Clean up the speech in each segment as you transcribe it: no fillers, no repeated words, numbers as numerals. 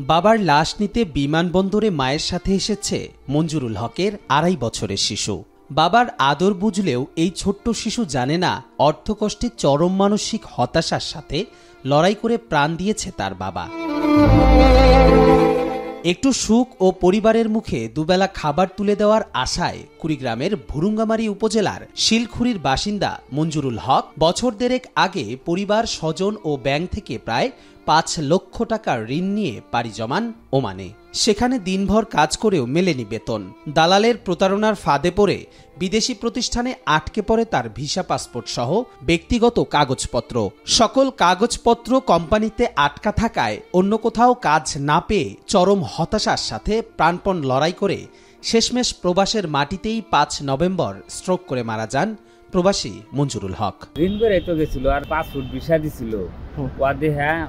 বাবার লাশ নিতে বিমানবন্দরে মায়ের সাথে এসেছে মঞ্জুরুল হকের ২.৫ বছরের শিশু। বাবার আদর বুঝলেও এই ছোট্ট শিশু জানে না অর্থকষ্টে চরম মানসিক হতাশার সাথে লড়াই করে প্রাণ দিয়েছে তার বাবা। একটু সুখ ও পরিবারের মুখে দুবেলা খাবার তুলে দেওয়ার আশায় কুড়িগ্রামের ভুরুঙ্গামারী উপজেলার শিলখুরির বাসিন্দা মঞ্জুরুল হক বছর দেড়েক আগে পরিবার, স্বজন ও ব্যাংক থেকে প্রায় ৫ লক্ষ টাকার ঋণ নিয়ে পাড়ি জমান ওমানে। সেখানে দিনভর কাজ করেও মেলেনি বেতন। দালালের প্রতারণার ফাঁদে পড়ে বিদেশি প্রতিষ্ঠানে আটকে পড়ে তার ভিসা, পাসপোর্ট সহ ব্যক্তিগত কাগজপত্র। সকল কাগজপত্র কোম্পানিতে আটকা থাকায় অন্য কোথাও কাজ না পেয়ে চরম হতাশার সাথে প্রাণপণ লড়াই করে শেষমেশ প্রবাসের মাটিতেই ৫ নভেম্বর স্ট্রোক করে মারা যান প্রবাসী মঞ্জুরুল হক। ঋণ করে তো গেছিল আর পাসপোর্ট ভিসা দিছিল। ওয়াদে হ্যাঁ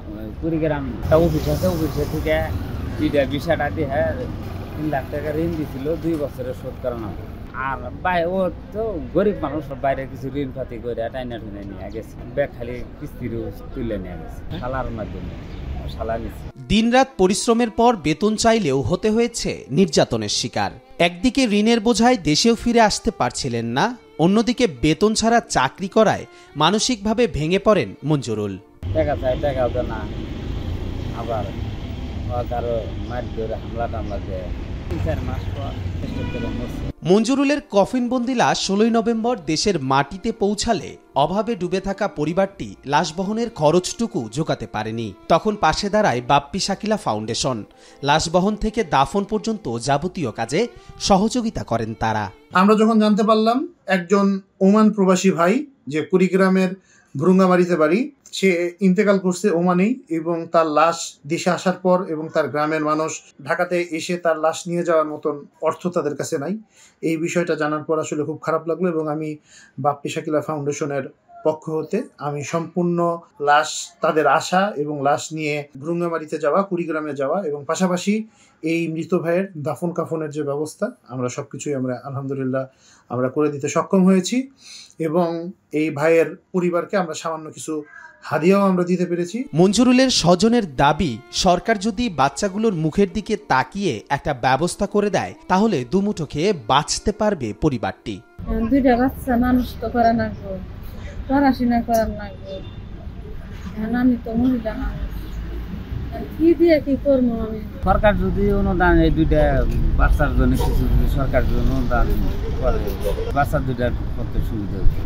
কুড়িগ্রাম অফিস আছে, অফিসে থেকে ভিসাটা দিয়ে ৩ লাখ টাকা ঋণ দিছিল, 2 বছরের শোধ করানো। আর ও তো গরিব মানুষ, বাইরে কিছু ঋণ পাতি করে টাইনা ঠুনে নিয়ে গেছে, ব্যাগ খালি কিস্তিরও তুলে নিয়ে গেছে শালার মাধ্যমে। দিনরাত পরিশ্রমের পর বেতন চাইলেও হতে হয়েছে নির্যাতনের শিকার। একদিকে ঋণের বোঝায় দেশেও ফিরে আসতে পারছিলেন না, অন্যদিকে বেতন ছাড়া চাকরি করায় মানসিকভাবে ভেঙে পড়েন মঞ্জুরুল। টাকা চাই, টাকাও তো না, আবার কারো মার ধরে হামলা টামলা দেয়। 3-4 মাস পর মঞ্জুরুলের কফিনবন্দি লাশ ১৬ নভেম্বর দেশের মাটিতে পৌঁছালে অভাবে ডুবে থাকা পরিবারটি লাশ বহনের খরচটুকু জোগাতে পারেনি। তখন পাশে দাঁড়ায় বাপ্পি শাকিলা ফাউন্ডেশন। লাশ বহন থেকে দাফন পর্যন্ত যাবতীয় কাজে সহযোগিতা করেন তারা। আমরা যখন জানতে পারলাম একজন ওমান প্রবাসী ভাই, যে কুড়িগ্রামের ভুরুঙ্গামারীতে বাড়ি, সে ইন্তেকাল করছে ওমানেই, এবং তার লাশ দেশে আসার পর এবং তার গ্রামের মানুষ ঢাকাতে এসে তার লাশ নিয়ে যাওয়ার মতন অর্থ তাদের কাছে নাই। এই বিষয়টা জানার পর আসলে খুব খারাপ লাগলো, এবং আমি বাপ্পি শাকিলা ফাউন্ডেশনের পক্ষ হতে আমি সম্পূর্ণ লাশ তাদের আসা এবং লাশ নিয়ে ভুরুঙ্গামারীতে যাওয়া, কুড়িগ্রামে যাওয়া, এবং পাশাপাশি এই মৃত ভাইয়ের দাফন কাফনের যে ব্যবস্থা, আমরা সবকিছুই আমরা আলহামদুলিল্লাহ আমরা করে দিতে সক্ষম হয়েছি, এবং এই ভাইয়ের পরিবারকে আমরা সামান্য কিছু হাদিয়াও আমরা দিতে পেরেছি। মঞ্জুরুলের স্বজনের দাবি, সরকার যদি বাচ্চাগুলোর মুখের দিকে তাকিয়ে একটা ব্যবস্থা করে দেয় তাহলে দুমুঠো খেয়ে বাঁচতে পারবে পরিবারটি। 2টা বাচ্চা মানুষ তো করা লাগবে, পড়াশোনা করার লাগবে, আমি তো মহিলা মানুষ, কি দিয়ে কি করবো আমি? সরকার যদি অনুদান এই 2টা বাচ্চার জন্য কিছু যদি সরকার যদি অনুদান করে, বাচ্চা 2টার করতে সুবিধা হবে।